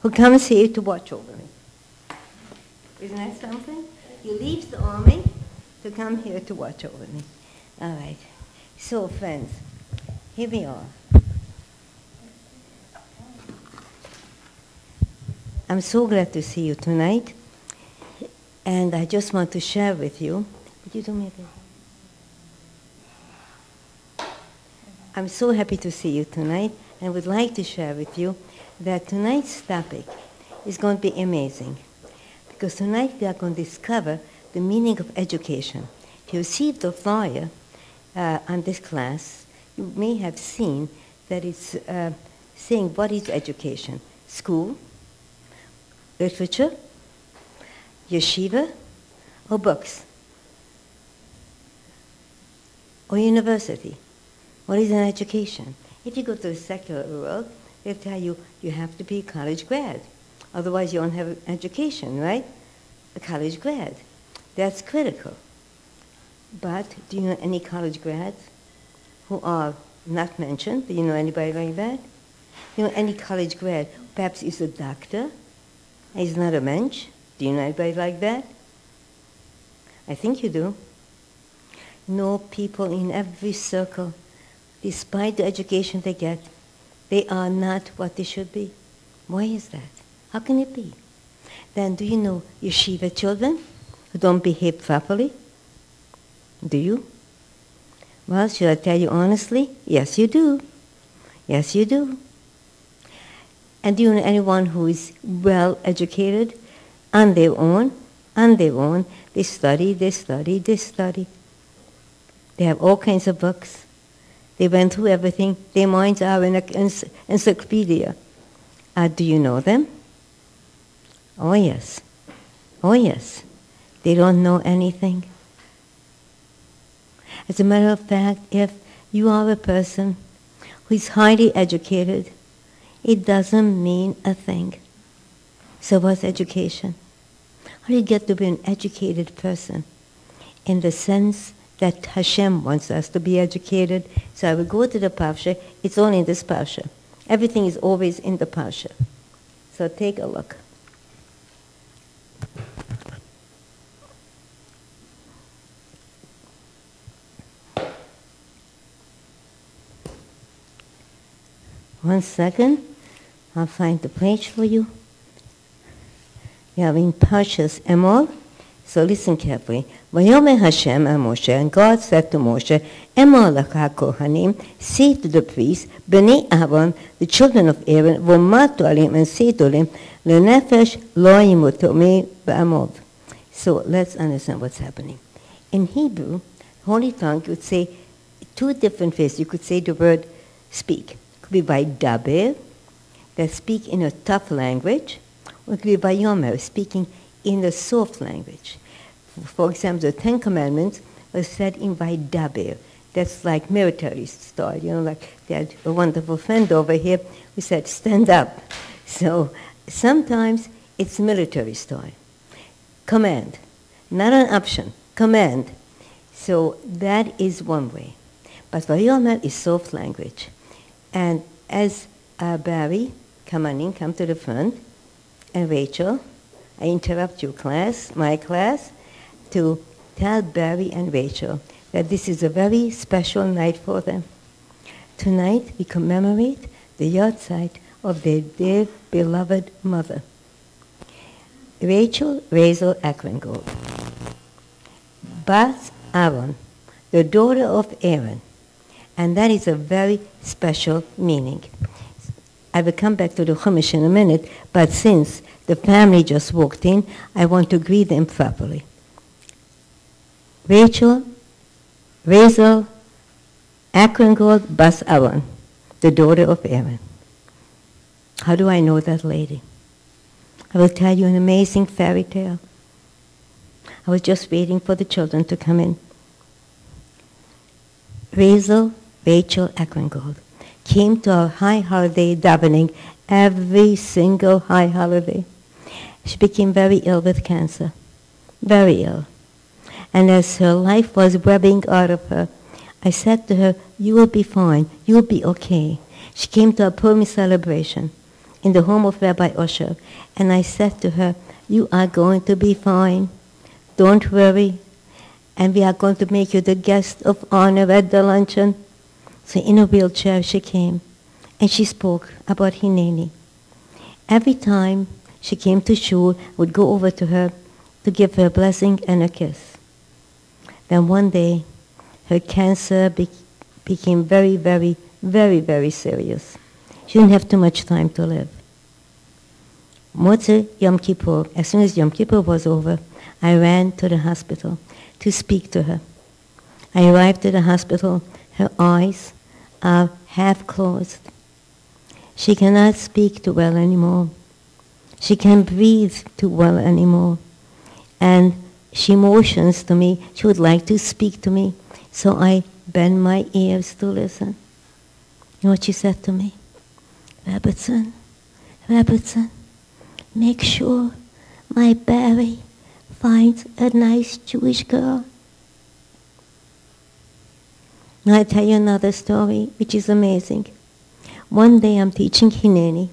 who comes here to watch over me. Isn't that something? He leaves the army to come here to watch over me. All right. So, friends, here we are. I'm so glad to see you tonight. And I just want to share with you. Would you do me a favor? I'm so happy to see you tonight and would like to share with you that tonight's topic is going to be amazing. Because tonight we are going to discover the meaning of education. If you received the flyer on this class, you may have seen that it's saying what is education? School, literature, yeshiva, or books, or university. What is an education? If you go to the secular world, they'll tell you you have to be a college grad. Otherwise you don't have an education, right? A college grad. That's critical. But do you know any college grads who are not mentioned? Do you know anybody like that? Do you know any college grad? Perhaps he's a doctor. He's not a mensch. Do you know anybody like that? I think you do. Know people in every circle, despite the education they get, they are not what they should be. Why is that? How can it be? Then do you know yeshiva children who don't behave properly? Do you? Well, should I tell you honestly? Yes, you do. Yes, you do. And do you know anyone who is well educated on their own? On their own, they study, they study, they study. They have all kinds of books. They went through everything. Their minds are in an encyclopedia. Do you know them? Oh, yes. Oh, yes. They don't know anything. As a matter of fact, if you are a person who is highly educated, it doesn't mean a thing. So what's education? How do you get to be an educated person? In the sense that Hashem wants us to be educated. So I will go to the Parsha. It's only in this Parsha. Everything is always in the Parsha. So take a look. One second. I'll find the page for you. We are in Parshas Emor. So listen carefully. Vayomer Hashem el Moshe, and God said to Moshe, Emor lecha kohanim, say to the priests, Bnei Aaron, the children of Aaron, v'omar to alim, and say to them, lenefesh lo yimutu me ba'amov. So let's understand what's happening. In Hebrew, Holy Tongue would say two different ways. You could say the word speak. It could be by daber, that speak in a tough language, or it could be by yomer, speaking in a soft language. For example, the Ten Commandments were said in Vaidaber. That's like military style. You know, like they had a wonderful friend over here who said, stand up. So sometimes it's military style. Command, not an option, command. So that is one way. But Vayomer is soft language. And as Barry, come on in, come to the front, and Rachel, I interrupt your class, my class, to tell Barry and Rachel that this is a very special night for them. Tonight we commemorate the yahrzeit of their dear beloved mother, Rachel Razel Akrengold, Bas Aaron, the daughter of Aaron, and that is a very special meaning. I will come back to the Chumash in a minute, but since the family just walked in, I want to greet them properly. Rachel, Razel, Akrengold, Bas Aaron, the daughter of Aaron. How do I know that lady? I will tell you an amazing fairy tale. I was just waiting for the children to come in. Rachel Akrengold came to our high holiday davening every single high holiday. She became very ill with cancer, very ill. And as her life was webbing out of her, I said to her, you will be fine, you will be okay. She came to a Purim celebration, in the home of Rabbi Osher. And I said to her, you are going to be fine. Don't worry. And we are going to make you the guest of honor at the luncheon. So in a wheelchair she came, and she spoke about Hineni. Every time she came to shul, I would go over to her to give her a blessing and a kiss. Then one day, her cancer became very, very, very, very serious. She didn't have too much time to live. Motzei Yom Kippur, as soon as Yom Kippur was over, I ran to the hospital to speak to her. I arrived at the hospital, her eyes are half closed. She cannot speak too well anymore. She can't breathe too well anymore. And she motions to me, she would like to speak to me. So I bend my ears to listen. You know what she said to me? Rebbetzin, make sure my Barry finds a nice Jewish girl. Now I tell you another story, which is amazing. One day I'm teaching Hineni,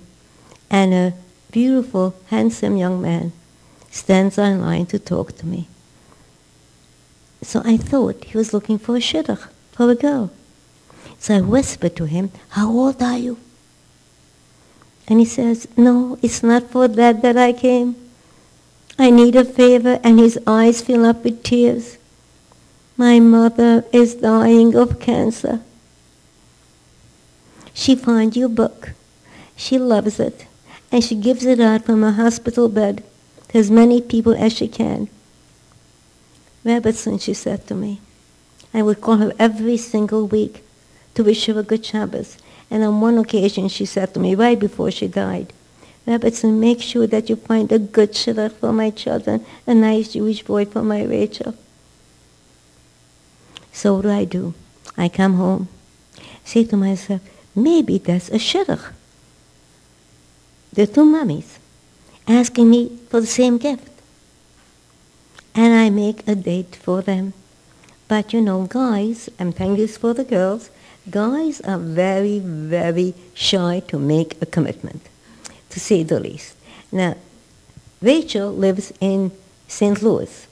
and a beautiful, handsome young man stands in line to talk to me. So I thought he was looking for a shidduch, for a girl. So I whispered to him, how old are you? And he says, no, it's not for that I came. I need a favor, and his eyes fill up with tears. My mother is dying of cancer. She found your book. She loves it, and she gives it out from her hospital bed to as many people as she can. Rebbetzin, she said to me, I would call her every single week to wish her a good Shabbos. And on one occasion she said to me, right before she died, Rebbetzin, make sure that you find a good shidduch for my children, a nice Jewish boy for my Rachel. So what do? I come home, say to myself, maybe that's a shidduch. The two mummies asking me for the same gift. And I make a date for them. But you know, guys, I'm telling this for the girls, guys are very, very shy to make a commitment, to say the least. Now, Rachel lives in St. Louis.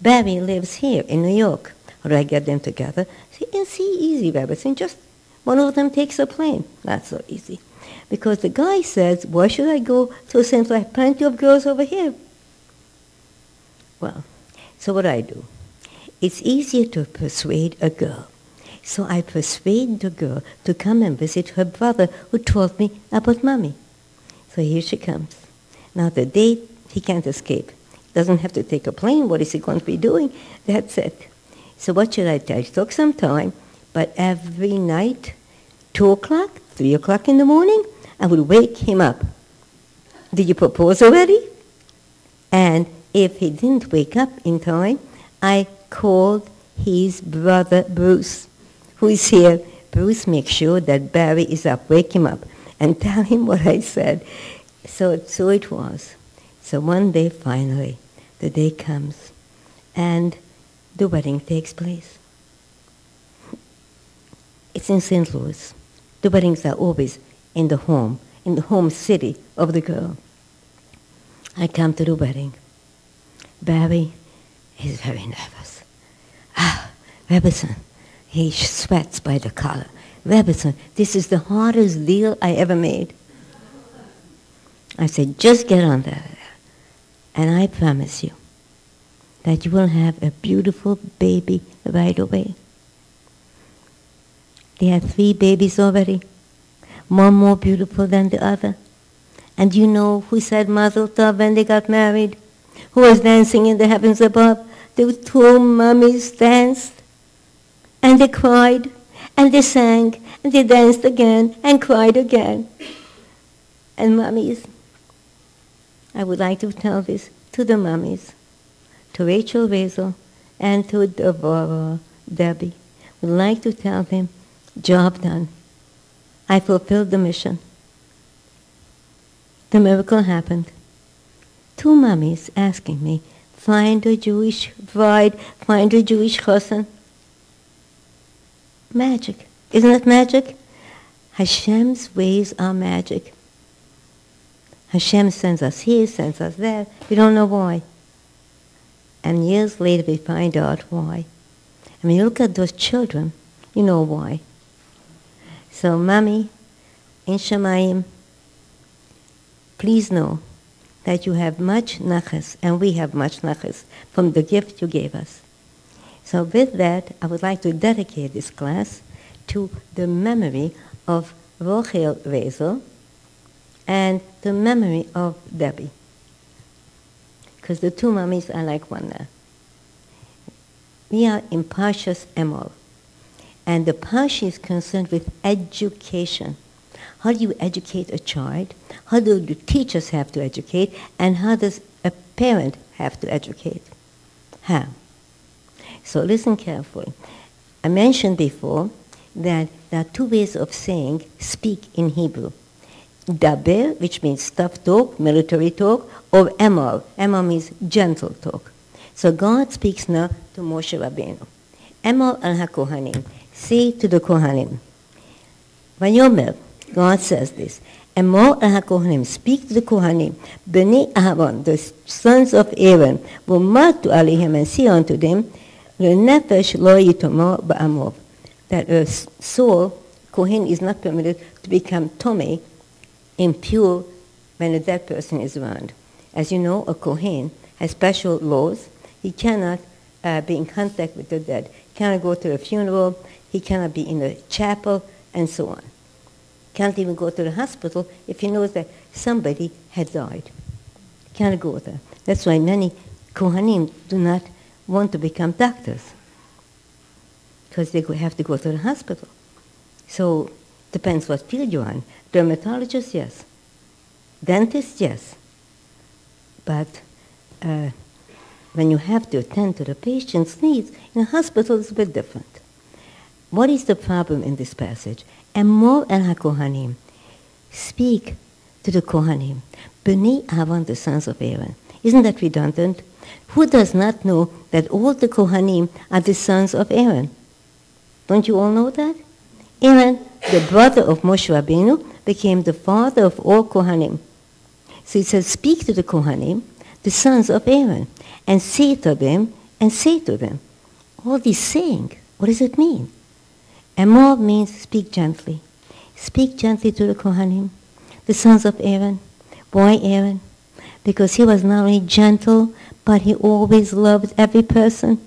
Barry lives here in New York. How do I get them together? See, easy, Rebbetzin, just one of them takes a plane. Not so easy. Because the guy says, why should I go to St. Louis? I have plenty of girls over here. Well, so what I do? It's easier to persuade a girl. So I persuade the girl to come and visit her brother who told me about Mommy. So here she comes. Now the date, he can't escape. He doesn't have to take a plane. What is he going to be doing? That's it. So what should I tell? It took some time, but every night, 2 o'clock, 3 o'clock in the morning, I would wake him up. Did you propose already? And if he didn't wake up in time, I called his brother Bruce, who is here. Bruce, make sure that Barry is up. Wake him up and tell him what I said. So it was. So one day, finally, the day comes, and the wedding takes place. It's in St. Louis. The weddings are always in the home city of the girl. I come to the wedding. Barry is very nervous. Rebbetzin, he sweats by the collar. Rebbetzin, this is the hardest deal I ever made. I said, just get on there. And I promise you that you will have a beautiful baby right away. They had 3 babies already, one more beautiful than the other. And you know who said Mazel Tov when they got married? Who was dancing in the heavens above? The 2 mummies danced, and they cried, and they sang, and they danced again, and cried again. And mummies, I would like to tell this to the mummies, to Rachel Razel, and to Deborah, Debbie. I would like to tell them, job done. I fulfilled the mission. The miracle happened. 2 mummies asking me, find a Jewish bride, find a Jewish chassan. Magic. Isn't it magic? Hashem's ways are magic. Hashem sends us here, sends us there. We don't know why. And years later we find out why. And when you look at those children, you know why. So, Mommy, in Shemayim, please know that you have much nachas, and we have much nachas from the gift you gave us. So with that, I would like to dedicate this class to the memory of Rochel Wezel and the memory of Debbie. Because the two mummies are like one now. We are in Parshas Emor. And the Parsha is concerned with education. How do you educate a child? How do the teachers have to educate? And how does a parent have to educate? How? So listen carefully. I mentioned before that there are two ways of saying speak in Hebrew. Daber, which means tough talk, military talk, or Emor. Emor means gentle talk. So God speaks now to Moshe Rabbeinu. Emor al HaKohanim. Say to the Kohanim. Vayomer, God says this. Emor al HaKohanim. Speak to the Kohanim. Bnei Aaron, the sons of Aaron, v'martu alehem, and say unto them, L'nefesh lo yitomor ba'amov. That a soul, Kohen, is not permitted to become tome, impure, when a dead person is around. As you know, a Kohen has special laws. He cannot be in contact with the dead. He cannot go to a funeral. He cannot be in a chapel, and so on. Can't even go to the hospital if he knows that somebody had died. Can't go there. That's why many Kohanim do not want to become doctors, because they have to go to the hospital. So, depends what field you're on. Dermatologist, yes. Dentist, yes. But when you have to attend to the patient's needs, in a hospital it's a bit different. What is the problem in this passage? Emor el HaKohanim. Speak to the Kohanim. Bnei Aaron, the sons of Aaron. Isn't that redundant? Who does not know that all the Kohanim are the sons of Aaron? Don't you all know that? Aaron, the brother of Moshe Rabbeinu, became the father of all Kohanim. So it says, speak to the Kohanim, the sons of Aaron, and say to them, and say to them. All this saying, what does it mean? Emor means speak gently. Speak gently to the Kohanim, the sons of Aaron. Why Aaron? Because he was not only gentle, but he always loved every person.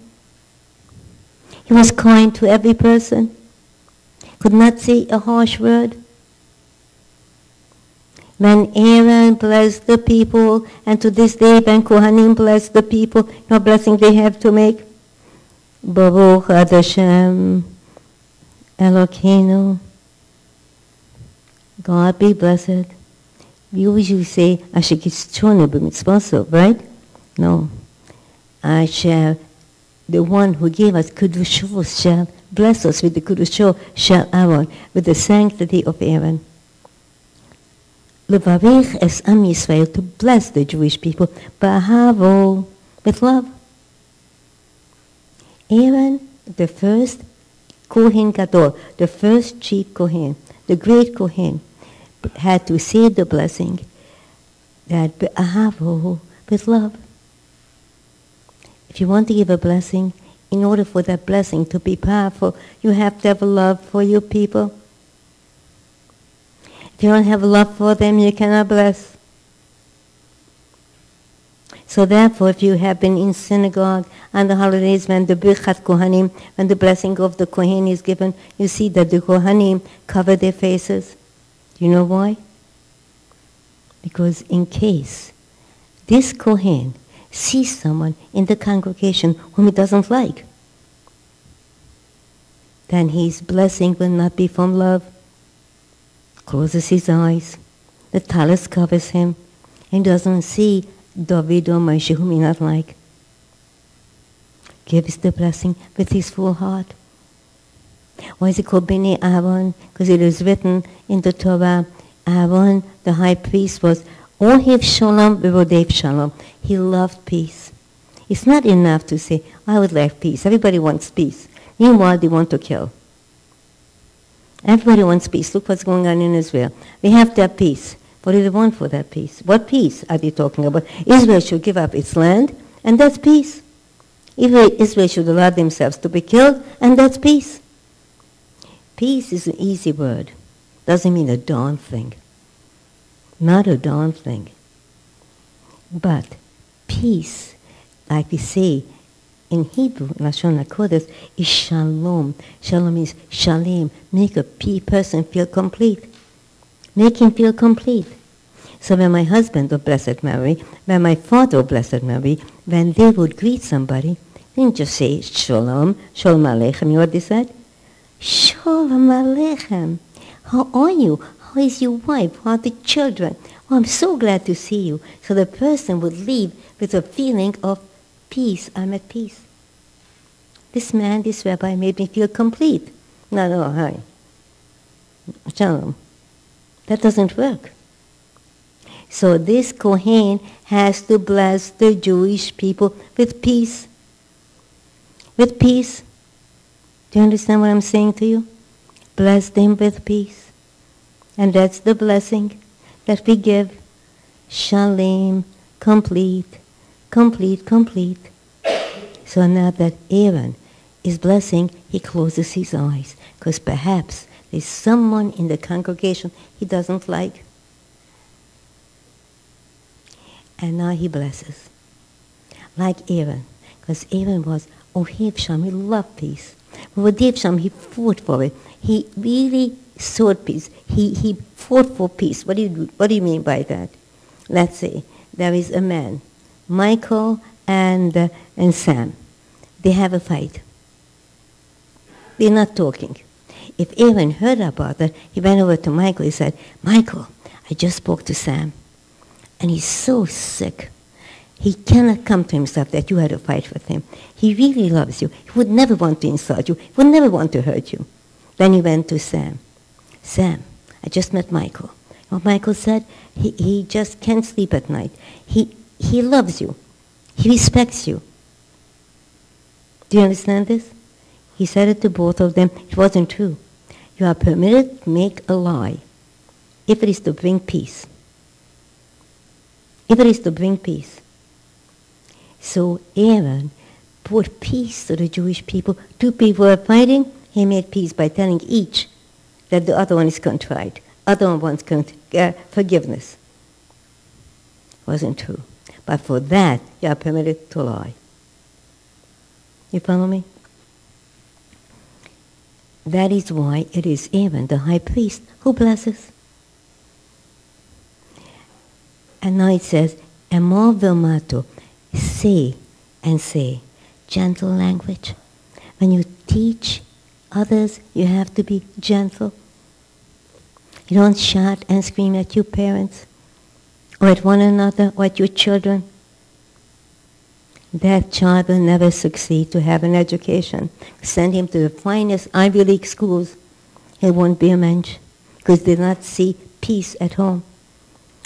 He was kind to every person. Could not say a harsh word. When Aaron blessed the people, and to this day when Kohanim bless the people, no blessing they have to make. Baruch Ad Hashem Elokeinu. God be blessed. We usually say, Asher Kitzchonu b'mitzvosov, right? No. Asher, the one who gave us Kedushos shall bless us with the Kedushos shall Aaron, with the sanctity of Aaron. Levarich es Am Yisrael, to bless the Jewish people, ba'ahavo, with love. Aaron, the first Kohen Gadol, the first chief Kohen, the great Kohen, had to say the blessing that ba'ahavo, with love. If you want to give a blessing, in order for that blessing to be powerful, you have to have a love for your people. If you don't have love for them, you cannot bless. So therefore, if you have been in synagogue on the holidays when the Birchat Kohanim, when the blessing of the Kohen is given, you see that the Kohanim cover their faces. Do you know why? Because in case this Kohen sees someone in the congregation whom he doesn't like, then his blessing will not be from love. Closes his eyes, the talus covers him, and doesn't see David or Moshe whom he not like. Gives the blessing with his full heart. Why is it called Bnei Aaron? Because it is written in the Torah, Aaron, the high priest, was Ohev Shalom v'Rodev Shalom. He loved peace. It's not enough to say, I would like peace. Everybody wants peace. Meanwhile, they want to kill. Everybody wants peace. Look what's going on in Israel. We have to have peace. What do they want for that peace? What peace are they talking about? Israel should give up its land, and that's peace. Israel should allow themselves to be killed, and that's peace. Peace is an easy word. Doesn't mean a darn thing. Not a darn thing. But peace, like we say in Hebrew, Lashon HaKodesh, is shalom. Shalom means shalem. Make a person feel complete. Make him feel complete. So when my husband, or Blessed Mary, when my father, or Blessed Mary, when they would greet somebody, they didn't just say shalom, shalom aleichem. You know what they said? Shalom aleichem. How are you? How is your wife? How are the children? Oh, I'm so glad to see you. So the person would leave with a feeling of peace. I'm at peace. This man, this rabbi made me feel complete. No, hi. Shalom. That doesn't work. So this Kohen has to bless the Jewish people with peace. With peace. Do you understand what I'm saying to you? Bless them with peace. And that's the blessing that we give. Shalom, complete, complete, complete. So now that Aaron is blessing, he closes his eyes, because perhaps there's someone in the congregation he doesn't like. And now he blesses. Like Aaron, because Aaron was Ohev Shem, he loved peace. But Ohev Shem, he fought for it. He really sought peace. He fought for peace. What do you mean by that? Let's say there is a man, Michael and Sam. They have a fight. They're not talking. If Aaron heard about that, he went over to Michael. He said, Michael, I just spoke to Sam, and he's so sick. He cannot come to himself that you had a fight with him. He really loves you. He would never want to insult you. He would never want to hurt you. Then he went to Sam. Sam, I just met Michael. What Michael said, he just can't sleep at night. He loves you. He respects you. Do you understand this? He said it to both of them. It wasn't true. You are permitted to make a lie if it is to bring peace. If it is to bring peace. So Aaron brought peace to the Jewish people. Two people were fighting. He made peace by telling each that the other one is contrite. Other one wants forgiveness. Wasn't true. But for that, you are permitted to lie. You follow me? That is why it is Aaron, the high priest, who blesses. And now it says, Emor v'mato, say and say. Gentle language. When you teach others, you have to be gentle. You don't shout and scream at your parents, or at one another, or at your children. That child will never succeed to have an education. Send him to the finest Ivy League schools. He won't be a mensch, because they do not see peace at home.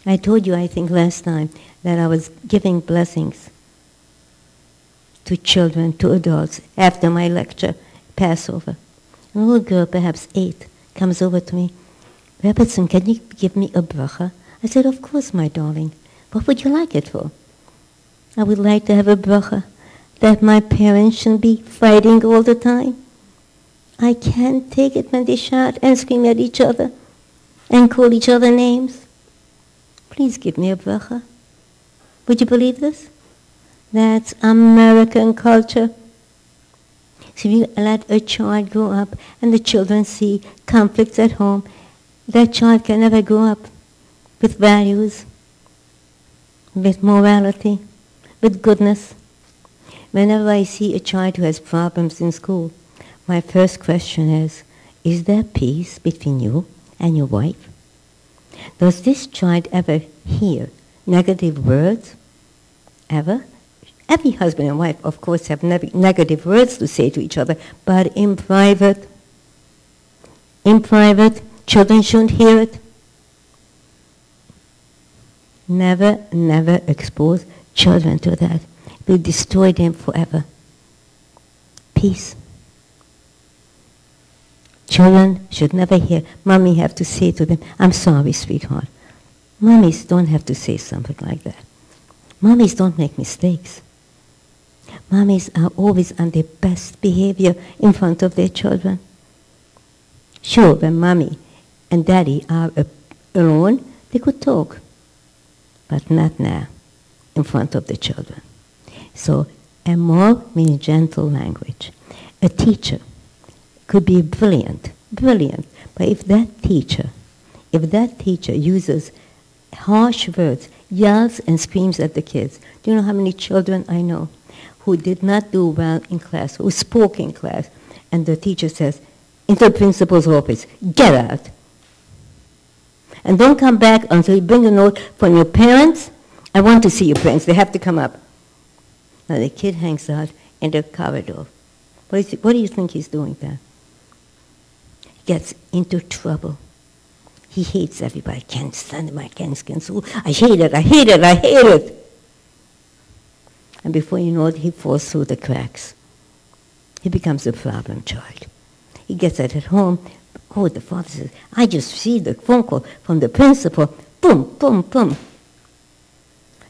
I told you, I think last time, that I was giving blessings to children, to adults, after my lecture, Passover. A little girl, perhaps 8, comes over to me. Rebbetzin, can you give me a bracha? I said, of course, my darling. What would you like it for? I would like to have a bracha that my parents shouldn't be fighting all the time. I can't take it when they shout and scream at each other and call each other names. Please give me a bracha. Would you believe this? That's American culture. So if you let a child grow up and the children see conflicts at home, that child can never grow up with values, with morality, with goodness. Whenever I see a child who has problems in school, my first question is there peace between you and your wife? Does this child ever hear negative words? Ever? Every husband and wife, of course, have negative words to say to each other, but in private, children shouldn't hear it. Never, never expose children to that. It will destroy them forever. Peace. Children should never hear. Mommy have to say to them, I'm sorry, sweetheart. Mommies don't have to say something like that. Mommies don't make mistakes. Mommies are always on their best behavior in front of their children. Sure, when mommy and daddy are alone, they could talk, but not now, in front of the children. So, Emor means gentle language. A teacher could be brilliant, but if that teacher uses harsh words, yells and screams at the kids, do you know how many children I know who did not do well in class, who spoke in class, and the teacher says, into the principal's office, get out. And don't come back until you bring a note from your parents. I want to see your parents. They have to come up. Now the kid hangs out in the corridor. What do you think he's doing there? He gets into trouble. He hates everybody. Can't stand him. I can't stand school. I hate it. And before you know it, he falls through the cracks. He becomes a problem child. He gets it at home. Oh, the father says, I just received a phone call from the principal. Boom, boom, boom.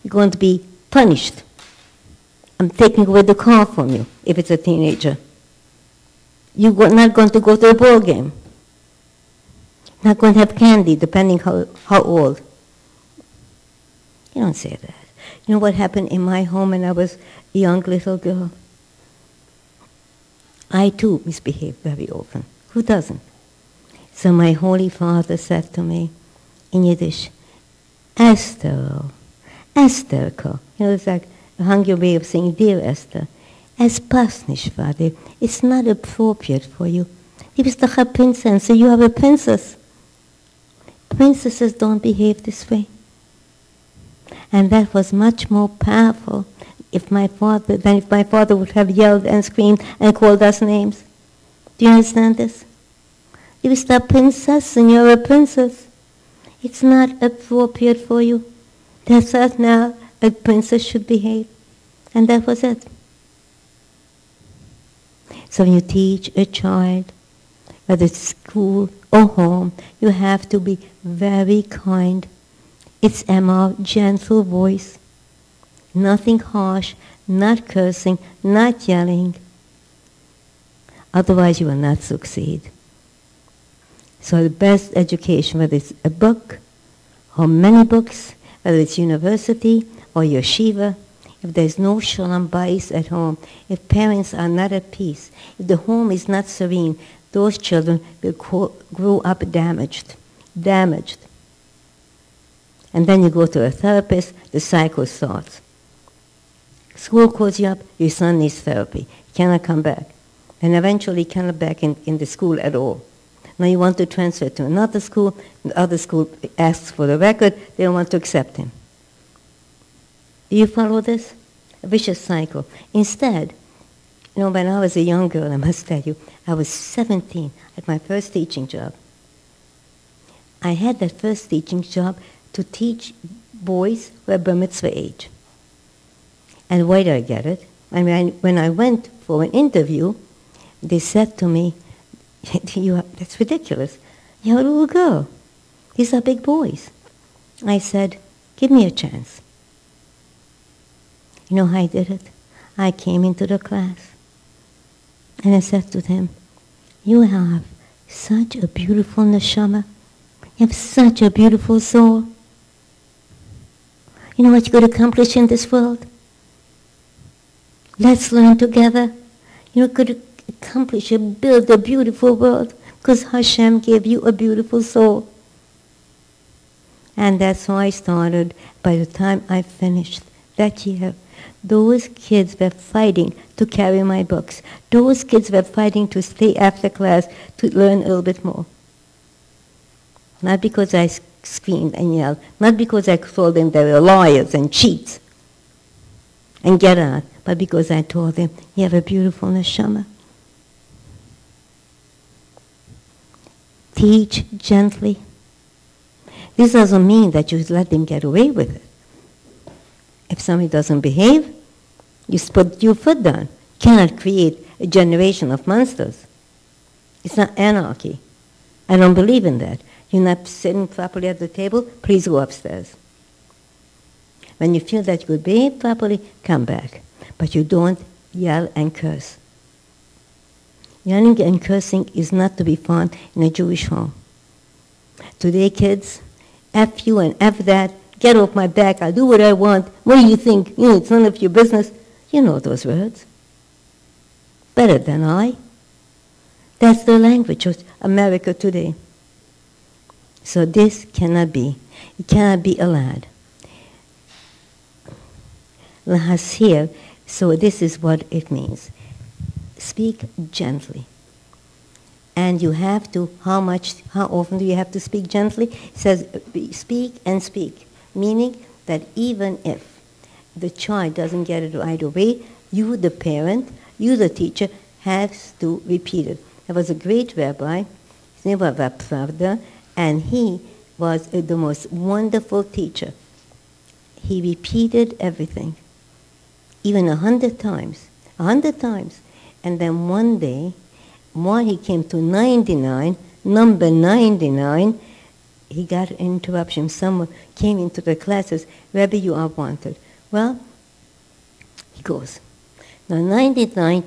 You're going to be punished. I'm taking away the car from you, if it's a teenager. You're not going to go to a ball game. Not going to have candy, depending how old. You don't say that. You know what happened in my home when I was a young little girl? I too misbehaved very often. Who doesn't? So my Holy Father said to me in Yiddish, Esther, Estherko. You know, it's like a Hungarian way of saying, dear Esther, es passt nicht, Father. It's not appropriate for you. Du bist doch a princess, so you are a princess. Princesses don't behave this way. And that was much more powerful than if my father would have yelled and screamed and called us names. Do you understand this? You bist a princess and you're a princess. It's not appropriate for you. That's how now a princess should behave. And that was it. So when you teach a child, whether it's school or home, you have to be very kind. It's Emor, gentle voice. Nothing harsh, not cursing, not yelling. Otherwise you will not succeed. So the best education, whether it's a book or many books, whether it's university or yeshiva, if there's no shalom bayis at home, if parents are not at peace, if the home is not serene, those children will grow up damaged. And then you go to a therapist, the cycle starts. School calls you up, your son needs therapy. He cannot come back. And eventually he cannot back in the school at all. Now you want to transfer to another school, the other school asks for the record, they don't want to accept him. Do you follow this? A vicious cycle. Instead, you know, when I was a young girl, I must tell you, I was 17 at my first teaching job. I had that first teaching job to teach boys who were bar mitzvah age. And why did I get it? I mean, when I went for an interview, they said to me, that's ridiculous. You're a little girl. These are big boys. I said, give me a chance. You know how I did it? I came into the class and I said to them, you have such a beautiful neshama. You have such a beautiful soul. You know what you could accomplish in this world? Let's learn together. You could accomplish and build a beautiful world because Hashem gave you a beautiful soul. And that's how I started. By the time I finished that year, those kids were fighting to carry my books. Those kids were fighting to stay after class to learn a little bit more. Not because I screamed and yelled, not because I told them they were liars and cheats and get out, but because I told them, you have a beautiful neshama. Teach gently. This doesn't mean that you let them get away with it. If somebody doesn't behave, you put your foot down. You cannot create a generation of monsters. It's not anarchy. I don't believe in that. You're not sitting properly at the table, please go upstairs. When you feel that you could behave properly, come back. But you don't yell and curse. Yelling and cursing is not to be found in a Jewish home. Today, kids, F you and F that, get off my back, I'll do what I want. What do you think? It's none of your business. You know those words. Better than I. That's the language of America today. So this cannot be. It cannot be allowed. Lahasir, so this is what it means. Speak gently. And you have to, how often do you have to speak gently? It says, speak and speak. Meaning that even if the child doesn't get it right away, you, the parent, you, the teacher, has to repeat it. There was a great rabbi, his name was Pravda, and he was the most wonderful teacher. He repeated everything, even 100 times. And then one day, when he came to 99, number 99, he got an interruption. Someone came into the classes, Rebbe, you are wanted. Well, he goes. Now 99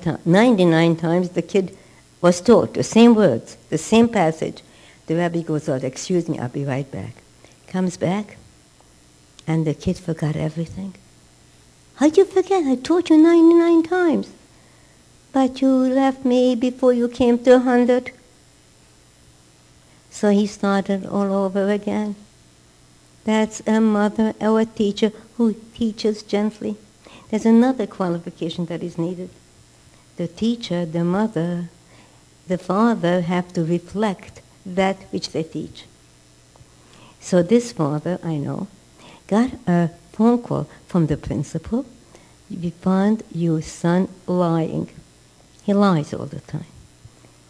times the kid was taught the same words, the same passage. The rabbi goes out, excuse me, I'll be right back. Comes back, and the kid forgot everything. How'd you forget? I taught you 99 times. But you left me before you came to 100. So he started all over again. That's a mother or a teacher who teaches gently. There's another qualification that is needed. The teacher, the mother, the father have to reflect that which they teach. So this father, I know, got a phone call from the principal. We found your son lying. He lies all the time.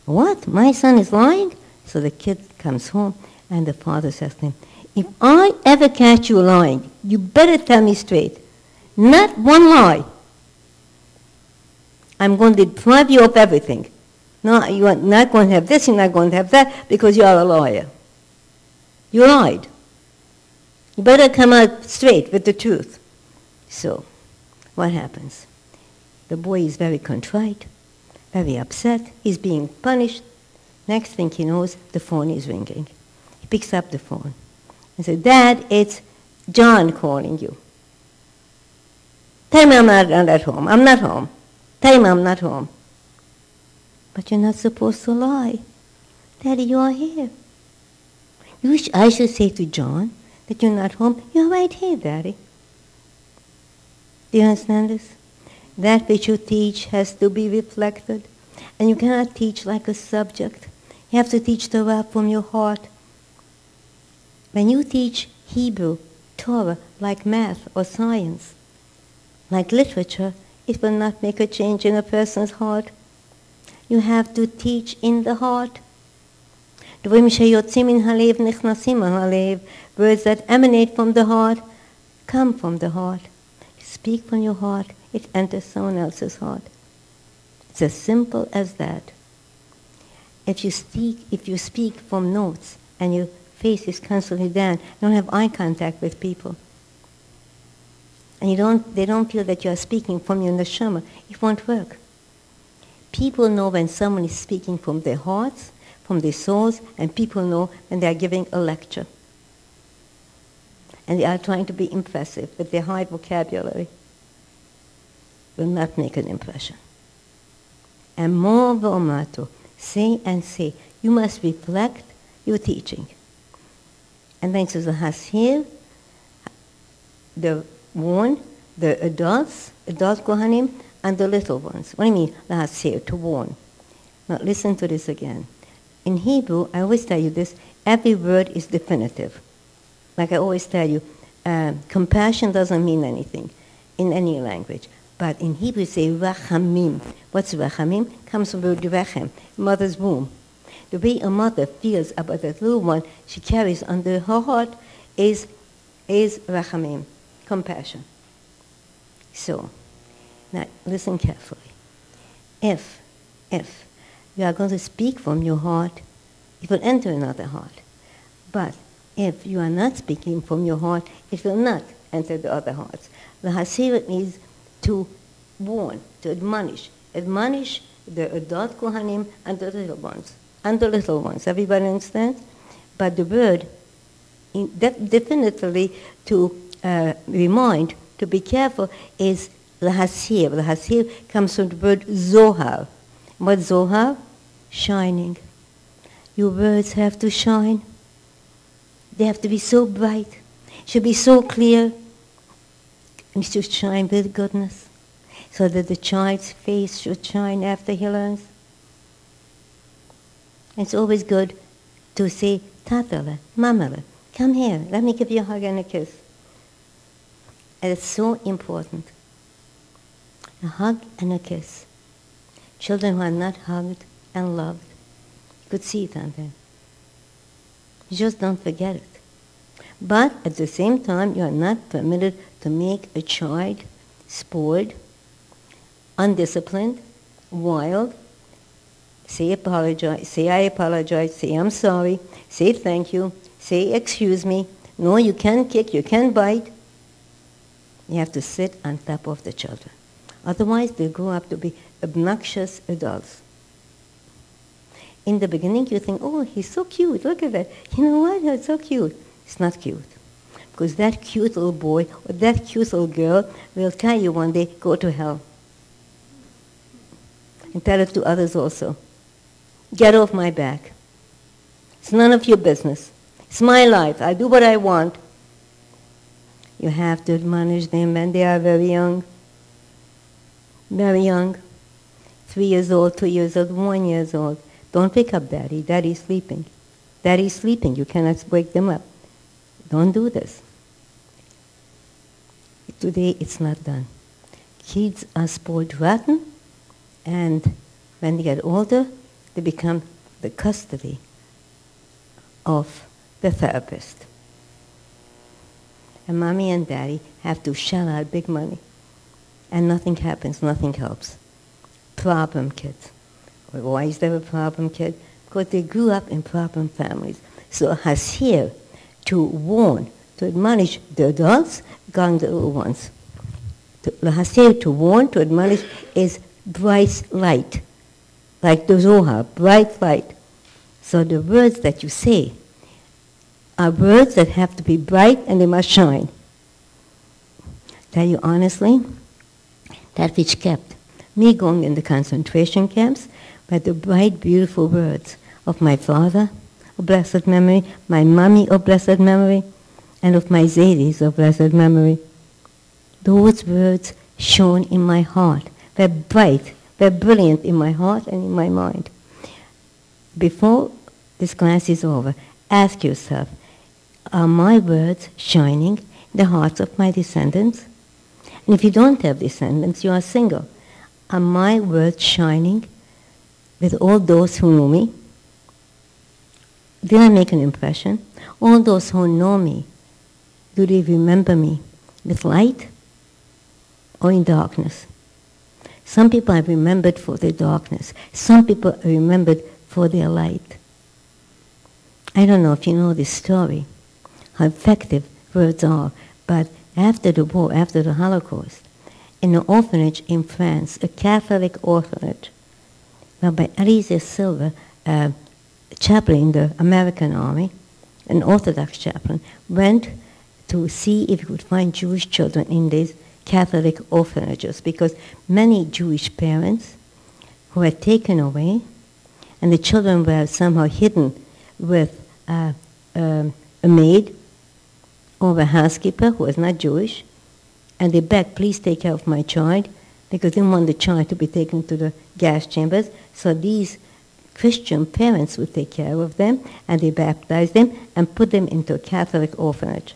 What? My son is lying? So the kid comes home and the father says to him, if I ever catch you lying, you better tell me straight. Not one lie. I'm going to deprive you of everything. No, you are not going to have this, you're not going to have that, because you are a liar. You lied. You better come out straight with the truth. So, what happens? The boy is very contrite, very upset. He's being punished. Next thing he knows, the phone is ringing. He picks up the phone and says, Dad, it's John calling you. Tell me I'm not at home. I'm not home. Tell me I'm not home. But you're not supposed to lie. Daddy, you are here. You wish I should say to John that you're not home? You're right here, Daddy. Do you understand this? That which you teach has to be reflected. And you cannot teach like a subject. You have to teach Torah from your heart. When you teach Hebrew, Torah, like math or science, like literature, it will not make a change in a person's heart. You have to teach in the heart. Words that emanate from the heart come from the heart. You speak from your heart, it enters someone else's heart. It's as simple as that. If you speak from notes and your face is constantly down, you don't have eye contact with people, and they don't feel that you are speaking from your neshama, it won't work. People know when someone is speaking from their hearts, from their souls, and people know when they are giving a lecture. And they are trying to be impressive with their high vocabulary. Will not make an impression. Emor v'omato, say and say. You must reflect your teaching. And then it says, Hasir, the adults Kohanim, and the little ones. What do you mean, Hasir, to warn? Now listen to this again. In Hebrew, I always tell you this, every word is definitive. Like I always tell you, compassion doesn't mean anything in any language. But in Hebrew, say rachamim. What's rachamim? Comes from the word rechem, mother's womb. The way a mother feels about that little one she carries under her heart is rachamim, compassion. So, now listen carefully. If you are going to speak from your heart, it will enter another heart. But if you are not speaking from your heart, it will not enter the other hearts. Lahasir means to warn, to admonish. Admonish the adult Kohanim and the little ones. And the little ones. Everybody understands? But the word, definitely to remind, to be careful, is lahasir. Lahasir comes from the word zohar. What zohar? Shining. Your words have to shine. They have to be so bright. Should be so clear. And should shine with goodness. So that the child's face should shine after he learns. It's always good to say, Tatala, Mamala, come here, let me give you a hug and a kiss. And it's so important. A hug and a kiss. Children who are not hugged and loved, you could see it on them. You just don't forget it. But at the same time, you are not permitted to make a child spoiled, undisciplined, wild. Say apologize, say I apologize, say I'm sorry, say thank you, say excuse me. No, you can't kick, you can't bite. You have to sit on top of the children. Otherwise, they grow up to be obnoxious adults. In the beginning, you think, oh, he's so cute, look at that. You know what, it's so cute. It's not cute. Because that cute little boy or that cute little girl will tell you one day, go to hell. And tell it to others also. Get off my back. It's none of your business. It's my life. I do what I want. You have to admonish them when they are very young. Very young. 3 years old, 2 years old, 1 year old. Don't wake up Daddy. Daddy's sleeping. Daddy's sleeping. You cannot wake them up. Don't do this. Today it's not done. Kids are spoiled rotten, and when they get older, they become the custody of the therapist. And mommy and daddy have to shell out big money. And nothing happens, nothing helps. Problem kids. Why is there a problem kid? Because they grew up in problem families. So hasir, to warn, to admonish the adults, guarding the little ones. Hasir, to warn, to admonish, is bright light. Like the Zohar, bright light. So the words that you say are words that have to be bright and they must shine. Tell you honestly, that which kept me going in the concentration camps were the bright, beautiful words of my father, of blessed memory, my mommy, of blessed memory, and of my Zadis, of blessed memory. Those words shone in my heart, were bright, were brilliant in my heart and in my mind. Before this class is over, ask yourself, are my words shining in the hearts of my descendants? And if you don't have descendants, you are single. Are my words shining with all those who know me? Did I make an impression? All those who know me, do they remember me with light or in darkness? Some people are remembered for their darkness. Some people are remembered for their light. I don't know if you know this story, how effective words are, but after the war, after the Holocaust, in an orphanage in France, a Catholic orphanage, whereby Alice Silver, a chaplain in the American Army, an Orthodox chaplain, went to see if he could find Jewish children in these Catholic orphanages, because many Jewish parents who were taken away, and the children were somehow hidden with a maid or a housekeeper who was not Jewish, and they begged, please take care of my child, because they didn't want the child to be taken to the gas chambers. So these Christian parents would take care of them, and they baptized them and put them into a Catholic orphanage.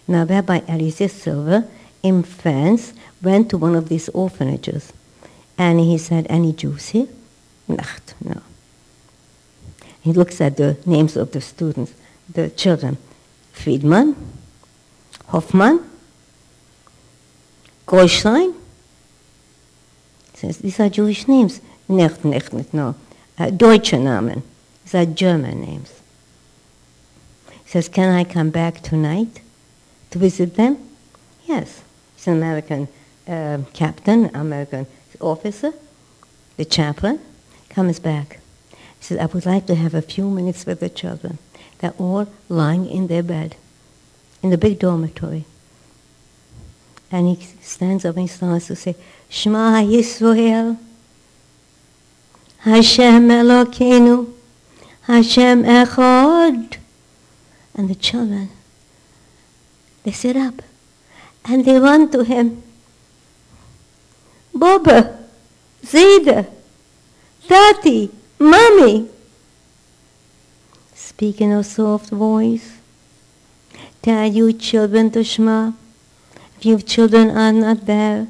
Now, Rabbi Alice Silver in France went to one of these orphanages, and he said, any Jews here? Not, no. He looks at the names of the students, the children. Friedman, Hoffman, Goldstein. He says, these are Jewish names. Nicht, no. Deutsche Namen. These are German names. He says, can I come back tonight to visit them? Yes. He's an American captain, American officer. The chaplain comes back. He says, I would like to have a few minutes with the children. They're all lying in their bed, in the big dormitory. And he stands up and he starts to say, Shema Yisrael, Hashem Elokeinu, Hashem Echad. And the children, they sit up and they run to him. Baba, Zayda, Tati, Mommy. Speak in a soft voice. Tell you children to Shema. If your children are not there,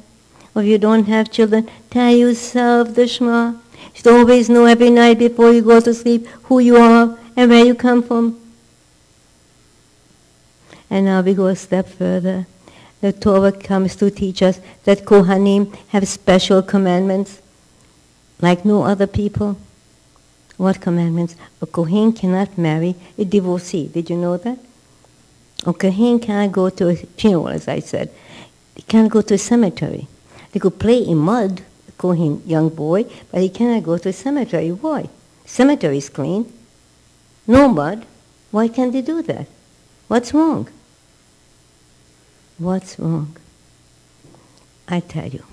or if you don't have children, tell yourself the Shema. You should always know every night before you go to sleep who you are and where you come from. And now we go a step further. The Torah comes to teach us that Kohanim have special commandments like no other people. What commandments? A Kohen cannot marry a divorcee. Did you know that? A Kohen cannot go to a funeral, as I said. He can't go to a cemetery. They could play in mud, a Kohen young boy, but he cannot go to a cemetery. Why? Cemetery is clean. No mud. Why can't they do that? What's wrong? What's wrong? I tell you,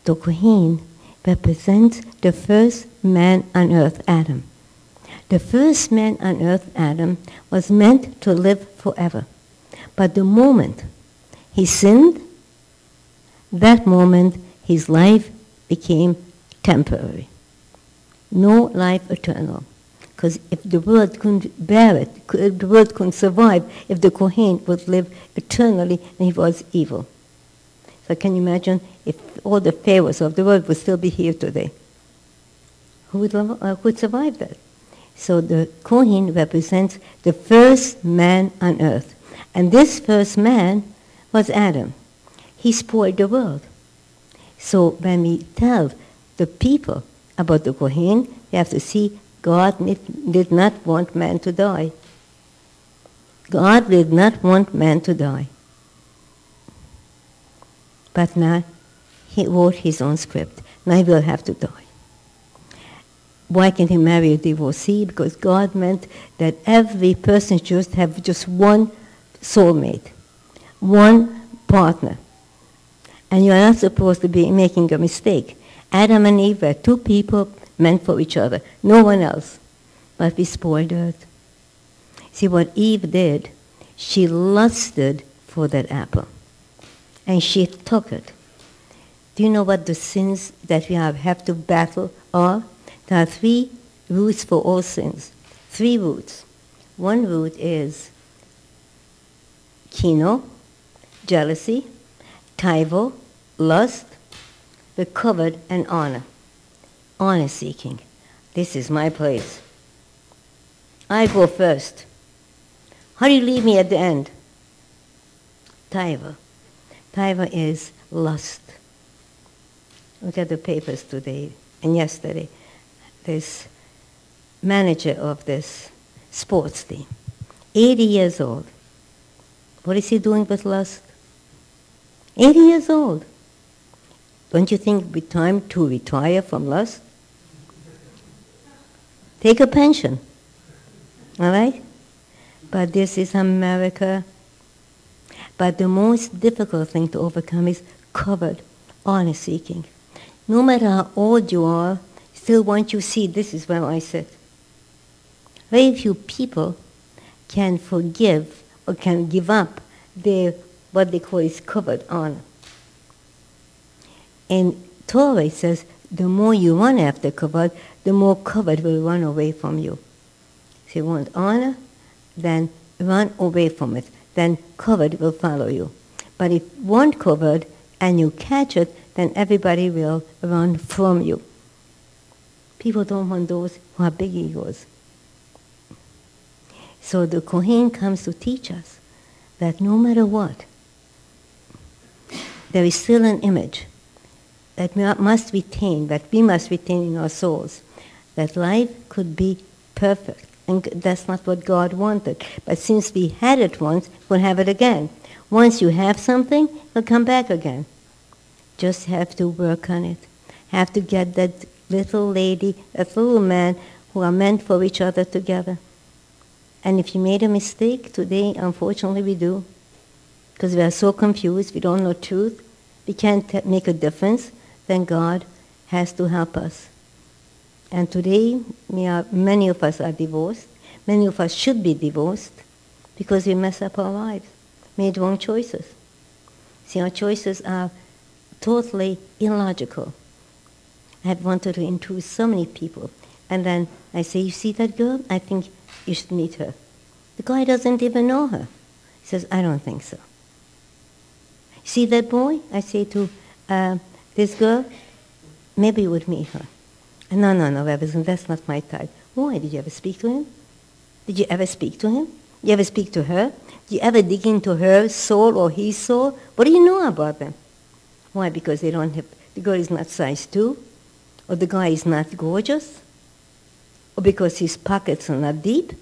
the Kohen represents the first man on earth, Adam. The first man on earth, Adam, was meant to live forever. But the moment he sinned, that moment his life became temporary. No life eternal. Because if the world couldn't bear it, if the world couldn't survive, if the Kohen would live eternally, and he was evil. So can you imagine if all the pharaohs of the world would still be here today? Who would survive that? So the Kohen represents the first man on earth. And this first man was Adam. He spoiled the world. So when we tell the people about the Kohen, we have to see God did not want man to die. God did not want man to die. But now he wrote his own script. Now he will have to die. Why can't he marry a divorcee? Because God meant that every person should have just one soulmate, one partner. And you are not supposed to be making a mistake. Adam and Eve were two people meant for each other, no one else. But we spoiled earth. See what Eve did, she lusted for that apple. And she took it. Do you know what the sins that we have to battle are? There are 3 roots for all sins. 3 roots. One root is kino, jealousy, taivo, lust, the covet, and honor. Honor seeking. This is my place. I go first. How do you leave me at the end? Taiva. Taiva is lust. Look at the papers today and yesterday. This manager of this sports team, 80 years old. What is he doing with lust? 80 years old. Don't you think it would be time to retire from lust? Take a pension. All right? But this is America. But the most difficult thing to overcome is covered, honor seeking. No matter how old you are, still once you see, this is where I sit. Very few people can forgive or can give up their, what they call is covered honor. And Torah says, the more you run after covered, the more covered will run away from you. If you want honor, then run away from it. Then covered will follow you. But if you want covered and you catch it, then everybody will run from you. People don't want those who have big egos. So the Kohen comes to teach us that no matter what, there is still an image that we must retain in our souls, that life could be perfect And that's not what God wanted. But since we had it once, we'll have it again. Once you have something, it'll come back again. Just have to work on it. Have to get that little lady, that little man who are meant for each other together. And if you made a mistake today, unfortunately we do, because we are so confused, we don't know truth, we can't make a difference, then God has to help us. And today, many of us are divorced. Many of us should be divorced because we mess up our lives, made wrong choices. See, our choices are totally illogical. I had wanted to introduce so many people. And then I say, you see that girl? I think you should meet her. The guy doesn't even know her. He says, I don't think so. See that boy? I say to this girl, maybe you would meet her. No, Rebbetzin, that's not my type. Why? Did you ever speak to him? Did you ever speak to him? Did you ever speak to her? Did you ever dig into her soul or his soul? What do you know about them? Why? Because they don't have, the girl is not size 2, or the guy is not gorgeous, or because his pockets are not deep.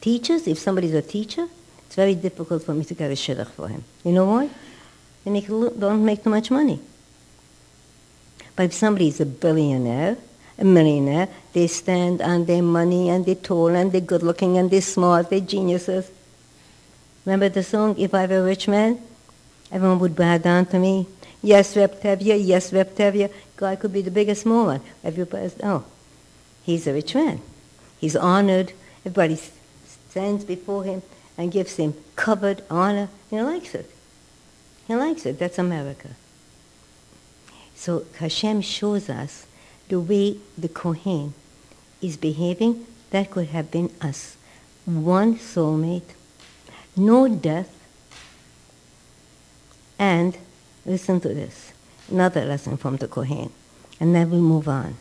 Teachers, if somebody's a teacher, it's very difficult for me to get a shidduch for him. You know why? They don't make too much money. But if somebody is a billionaire, a millionaire, they stand on their money, and they're tall, and they're good-looking, and they're smart, they're geniuses. Remember the song, If I Were a Rich Man? Everyone would bow down to me. Yes, Reb Tevye, yes, Reb Tevye. God could be the biggest moron. Everybody says, oh, he's a rich man. He's honored. Everybody stands before him and gives him covered honor. He likes it. He likes it. That's America. So Hashem shows us the way the Kohen is behaving. That could have been us. One soulmate, no death, and listen to this, another lesson from the Kohen, and then we'll move on.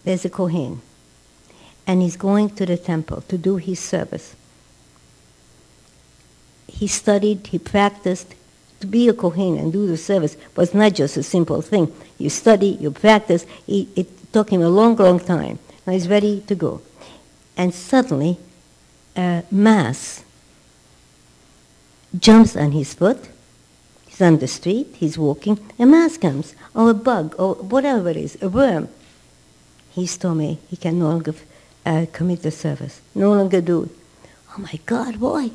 There's a Kohen, and he's going to the temple to do his service. He studied, he practiced. To be a Kohen and do the service was not just a simple thing. You study, you practice. It took him a long, long time. Now he's ready to go. And suddenly, a mouse jumps on his foot. He's on the street, he's walking. A mouse comes, or a bug, or whatever it is, a worm. He's told me he can no longer commit the service, no longer do it. Oh my God, why?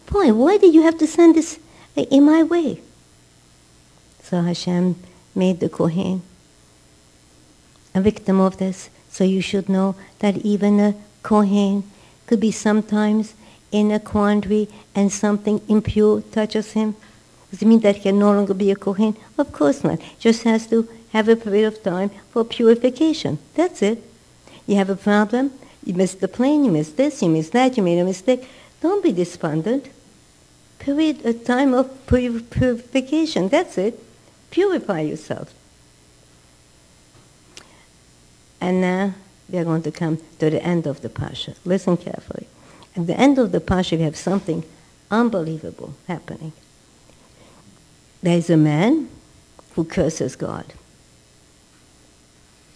Why did you have to send this in my way? So Hashem made the Kohen a victim of this. So you should know that even a Kohen could be sometimes in a quandary and something impure touches him. Does it mean that he can no longer be a Kohen? Of course not. Just has to have a period of time for purification. That's it. You have a problem, you missed the plane, you missed this, you missed that, you made a mistake. Don't be despondent. Period, a time of purification. That's it. Purify yourself. And now we are going to come to the end of the Pasha. Listen carefully. At the end of the Pasha, we have something unbelievable happening. There is a man who curses God,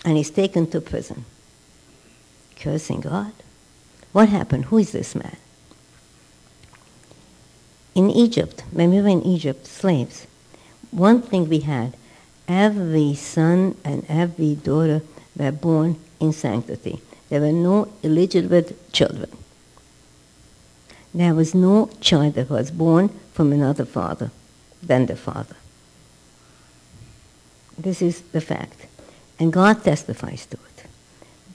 and he's taken to prison. Cursing God? What happened? Who is this man? In Egypt, when we were in Egypt, slaves, one thing we had, every son and every daughter were born in sanctity. There were no illegitimate children. There was no child that was born from another father than the father. This is the fact. And God testifies to it.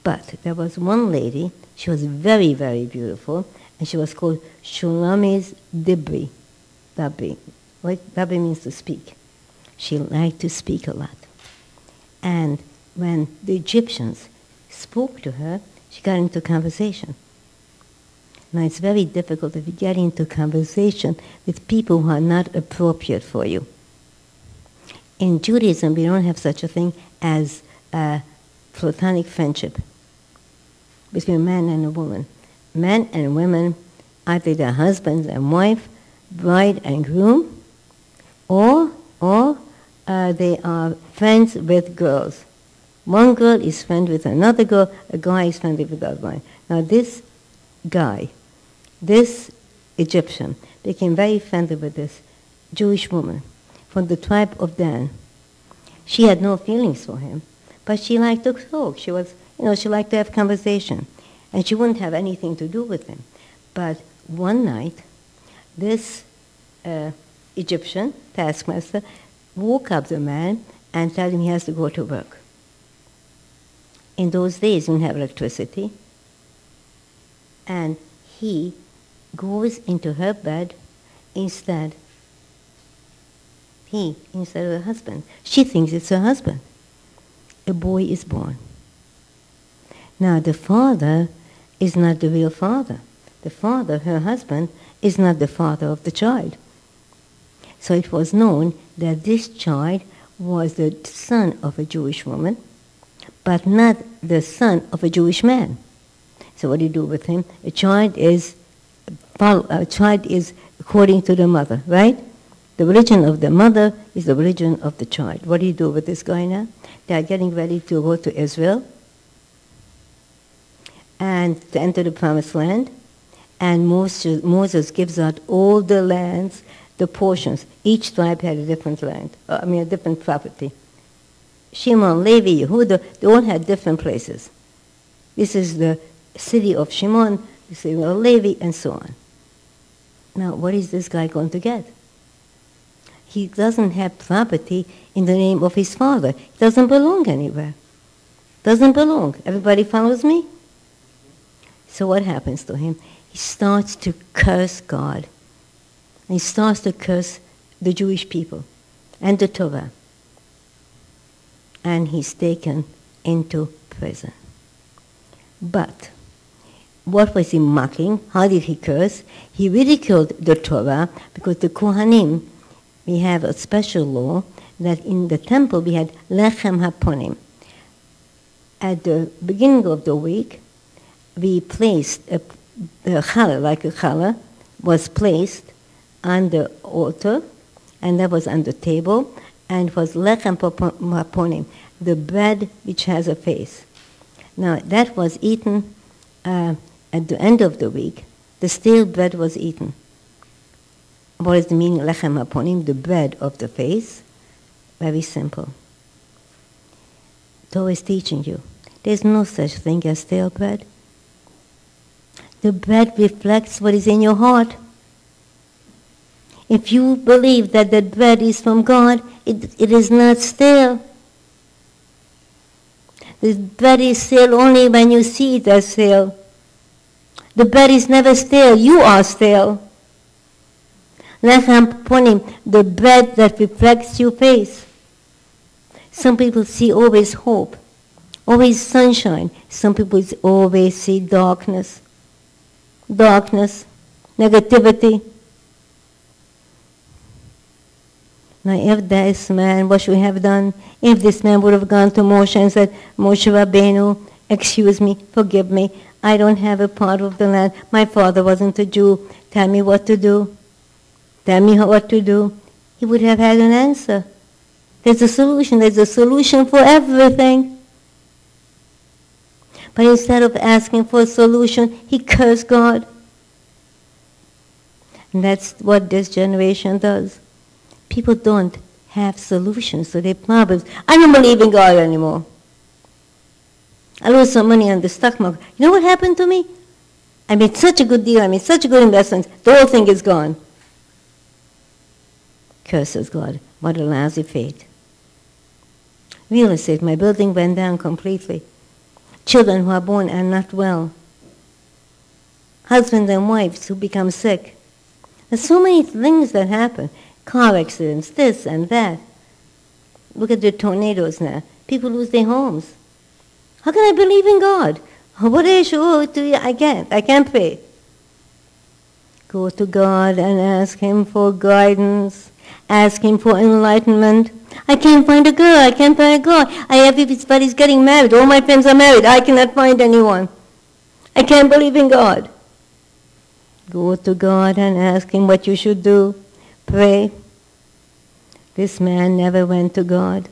But there was one lady, she was very, very beautiful, and she was called Shulami's Dibri. Dabri. Dabri means to speak. She liked to speak a lot. And when the Egyptians spoke to her, she got into conversation. Now it's very difficult if you get into conversation with people who are not appropriate for you. In Judaism, we don't have such a thing as a platonic friendship between a man and a woman. Men and women, either they're husbands and wife, bride and groom, or they are friends with girls. One girl is friend with another girl, a guy is friendly with the other guy. Now this guy, this Egyptian, became very friendly with this Jewish woman from the tribe of Dan. She had no feelings for him, but she liked to talk. She liked to have conversation, and she wouldn't have anything to do with him. But one night, this Egyptian taskmaster woke up the man and told him he has to go to work. In those days, you didn't have electricity, and he goes into her bed instead of her husband. She thinks it's her husband. A boy is born. Now the father is not the real father. The father, her husband, is not the father of the child. So it was known that this child was the son of a Jewish woman, but not the son of a Jewish man. So what do you do with him? A child is according to the mother, right? The religion of the mother is the religion of the child. What do you do with this guy now? They are getting ready to go to Israel and to enter the promised land. And Moses gives out all the lands, the portions. Each tribe had a different land, a different property. Shimon, Levi, Yehuda, they all had different places. This is the city of Shimon, the city of Levi, and so on. Now, what is this guy going to get? He doesn't have property in the name of his father. He doesn't belong anywhere. Doesn't belong. Everybody follows me? So what happens to him? He starts to curse God. And he starts to curse the Jewish people and the Torah. And he's taken into prison. But what was he mocking? How did he curse? He ridiculed the Torah because the Kohanim, we have a special law that in the temple we had lechem haponim. At the beginning of the week, we placed a challah, like a challah, was placed on the altar, and that was on the table, and it was lechem haponim, the bread which has a face. Now, that was eaten at the end of the week. The stale bread was eaten. What is the meaning of lechem haponim? The bread of the face. Very simple. Torah is teaching you. There's no such thing as stale bread. The bread reflects what is in your heart. If you believe that the bread is from God, it is not stale. The bread is stale only when you see it as stale. The bread is never stale. You are stale. Lechem haponim, the bread that reflects your face. Some people see always hope, always sunshine. Some people always see darkness, negativity. Now, if this man, what should we have done? If this man would have gone to Moshe and said, Moshe Rabbeinu, excuse me, forgive me, I don't have a part of the land. My father wasn't a Jew. Tell me what to do. Tell me what to do. He would have had an answer. There's a solution. There's a solution for everything. But instead of asking for a solution, he cursed God. And that's what this generation does. People don't have solutions to their problems. I don't believe in God anymore. I lost some money on the stock market. You know what happened to me? I made such a good deal. I made such a good investment. The whole thing is gone. Curses God. What a lousy fate. Real estate. My building went down completely. Children who are born and not well. Husbands and wives who become sick. There's so many things that happen. Car accidents, this and that. Look at the tornadoes now. People lose their homes. How can I believe in God? What I should do? I can't pray. Go to God and ask Him for guidance. Ask Him for enlightenment. I can't find a girl. I can't find a girl. Everybody's getting married. All my friends are married. I cannot find anyone. I can't believe in God. Go to God and ask Him what you should do. Pray. This man never went to God.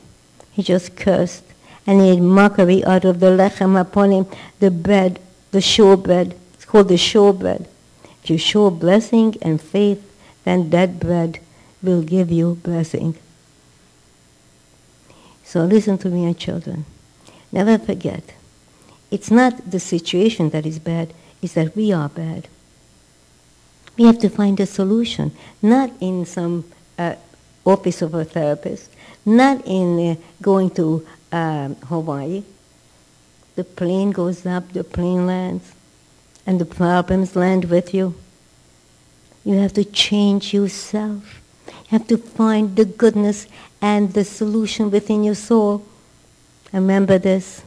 He just cursed. and he made mockery out of the lechem upon him, the bread, the showbread. It's called the showbread. If you show blessing and faith, then that bread will give you blessing. So listen to me, my children. Never forget, it's not the situation that is bad, it's that we are bad. We have to find a solution, not in some office of a therapist, not in going to Hawaii. The plane goes up, the plane lands, and the problems land with you. You have to change yourself. You have to find the goodness and the solution within your soul. Remember this.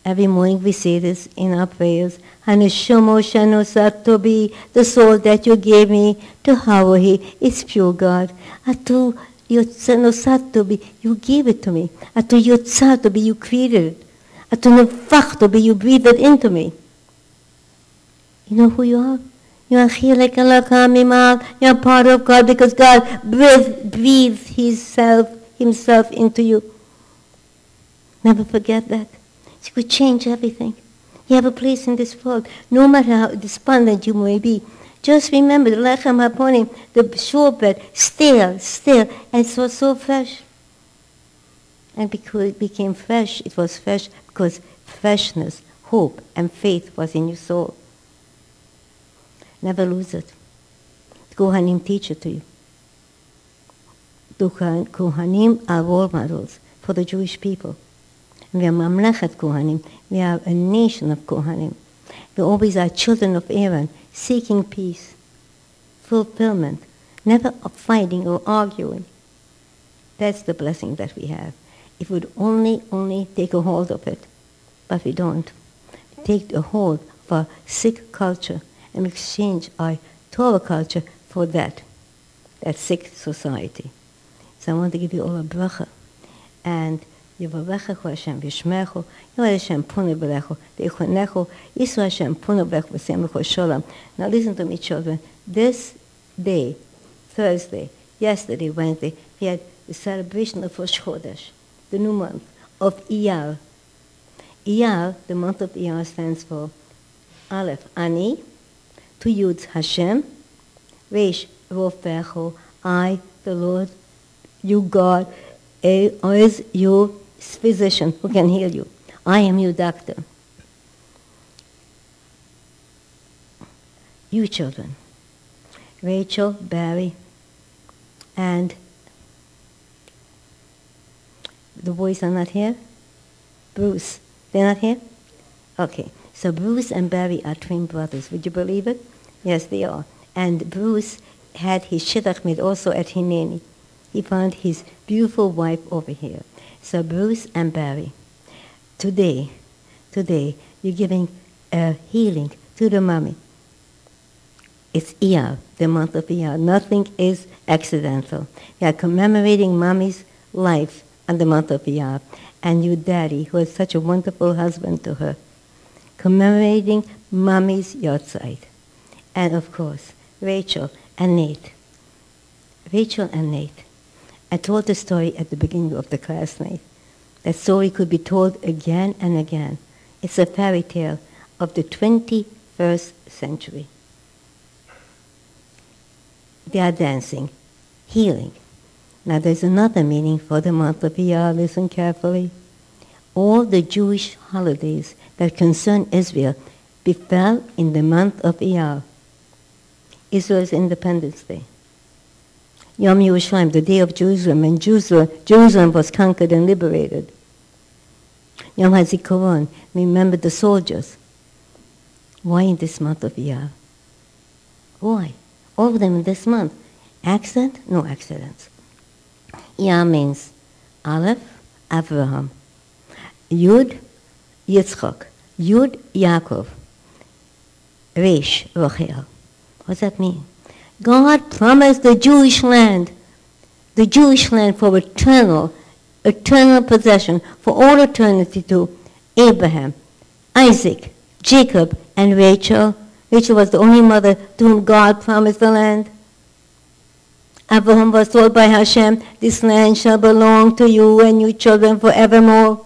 Every morning we say this in our prayers. Hanushomo Shanosatobi, the soul that you gave me to Hawaii is pure God. Atu Yotsanossatobi, you gave it to me. Atu Yotsatobi, you created it. Atu Nefachtobi, you breathed it into me. You know who you are? You are here like Allah Kamimal. You are part of God because God breathed Himself into you. Never forget that. It could change everything. You have a place in this world. No matter how despondent you may be, just remember the lechem haponim, the showbread, stale, and it was so fresh. And because it became fresh, it was fresh because freshness, hope, and faith was in your soul. Never lose it. The Kohanim teach it to you. The Kohanim are role models for the Jewish people. We are Mamlechet Kohanim. We are a nation of Kohanim. We always are children of Aaron, seeking peace, fulfillment, never fighting or arguing. That's the blessing that we have. If we would only take a hold of it, but we don't. We take a hold of our sick culture and exchange our Torah culture for that sick society. So I want to give you all a bracha. And Yevarechechu Hashem v'yishmerechu, Yevarechechu Hashem punu b'lechu, v'yichonechu, Yisrael Hashem punu b'lechu v'semechu sholem. Now listen to me, children. This day, Thursday, yesterday, Wednesday, we had the celebration of Rosh Chodesh, the new month of Iyar. Iyar, the month of Iyar stands for Aleph, Ani, two Yuds, Hashem, Resh, Rofechu, I, the Lord, you God, is your physician who can heal you. I am your doctor. You children, Rachel, Barry, and the boys are not here? Bruce, they're not here? Okay, so Bruce and Barry are twin brothers. Would you believe it? Yes, they are. And Bruce had his shidduch made also at Hineni. He found his beautiful wife over here. So Bruce and Barry, today, you're giving a healing to the mommy. It's Iyar, the month of Iyar. Nothing is accidental. We are commemorating mommy's life on the month of Iyar. And your daddy, who is such a wonderful husband to her, commemorating mommy's yahrzeit. And of course, Rachel and Nate. I told the story at the beginning of the class night. That story could be told again and again. It's a fairy tale of the 21st century. They are dancing, healing. Now there's another meaning for the month of Iyar. Listen carefully. All the Jewish holidays that concern Israel befell in the month of Iyar. Israel's Independence Day. Yom Yerushalayim, the day of Jerusalem, and Jerusalem was conquered and liberated. Yom HaZikaron, remember the soldiers. Why in this month of Iyar? Why? All of them in this month. Accident? No accidents. Iyar means Aleph, Avraham. Yud, Yitzchak. Yud, Yaakov. Resh, Rachel. What does that mean? God promised the Jewish land for eternal possession, for all eternity to Abraham, Isaac, Jacob, and Rachel. Rachel was the only mother to whom God promised the land. Abraham was told by Hashem, this land shall belong to you and your children forevermore.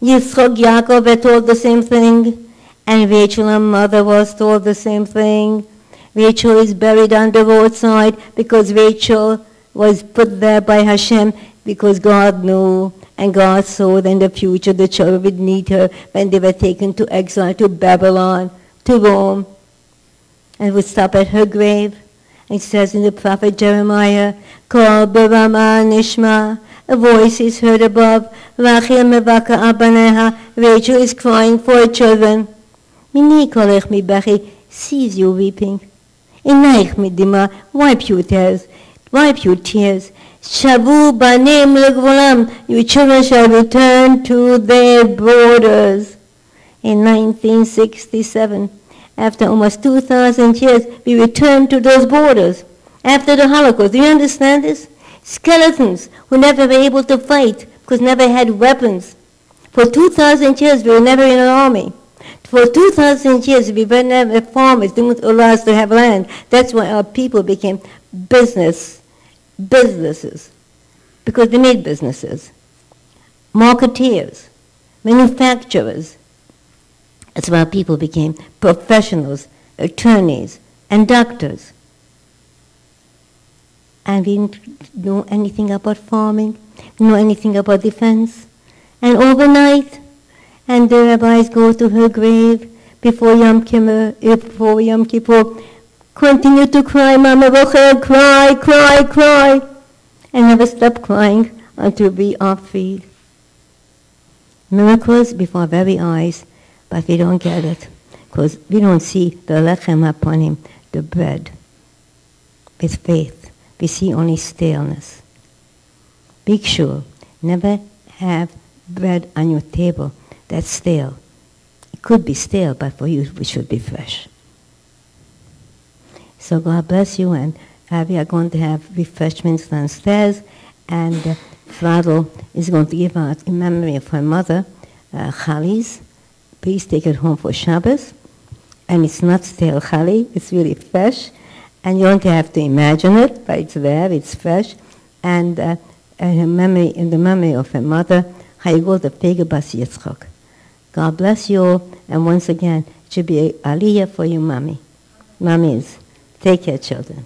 Yitzchak Yaakov were told the same thing. And Rachel, her mother, was told the same thing. Rachel is buried on the roadside because Rachel was put there by Hashem because God knew and God saw that in the future the children would need her when they were taken to exile to Babylon, to Rome, and would stop at her grave. It says in the prophet Jeremiah, Kol b'rama nishma, a voice is heard above, Rachel mevaka abaneha, Rachel is crying for her children. Mini kolech mi bechi, sees you weeping. Inaich midima, wipe your tears. Shavu banim legvolam, your children shall return to their borders. In 1967, after almost 2,000 years, we returned to those borders. After the Holocaust, do you understand this? Skeletons who never were able to fight because never had weapons. For 2,000 years, we were never in an army. For 2,000 years, we were never farmers, didn't allow us to have land. That's why our people became businesses, because they made businesses. Marketeers, manufacturers. That's why our people became professionals, attorneys, and doctors. And we didn't know anything about farming, know anything about defense. And overnight, and the rabbis go to her grave before Yom Kippur, continue to cry, Mama Rochel, cry, and never stop crying until we are freed. Miracles before our very eyes, but we don't get it, because we don't see the lechem upon him, the bread, with faith. We see only staleness. Be sure, never have bread on your table that's stale. It could be stale, but for you it should be fresh. So God bless you, and we are going to have refreshments downstairs, and Fradl is going to give out in memory of her mother, chalis. Please take it home for Shabbos, and it's not stale chali, it's really fresh, and you don't have to imagine it, but it's there, it's fresh, and her memory, in the memory of her mother, Hayegol the Pega Bas Yitzchak. God bless you all, and once again, it should be a aliyah for you, mommy. Mummies, take care, children.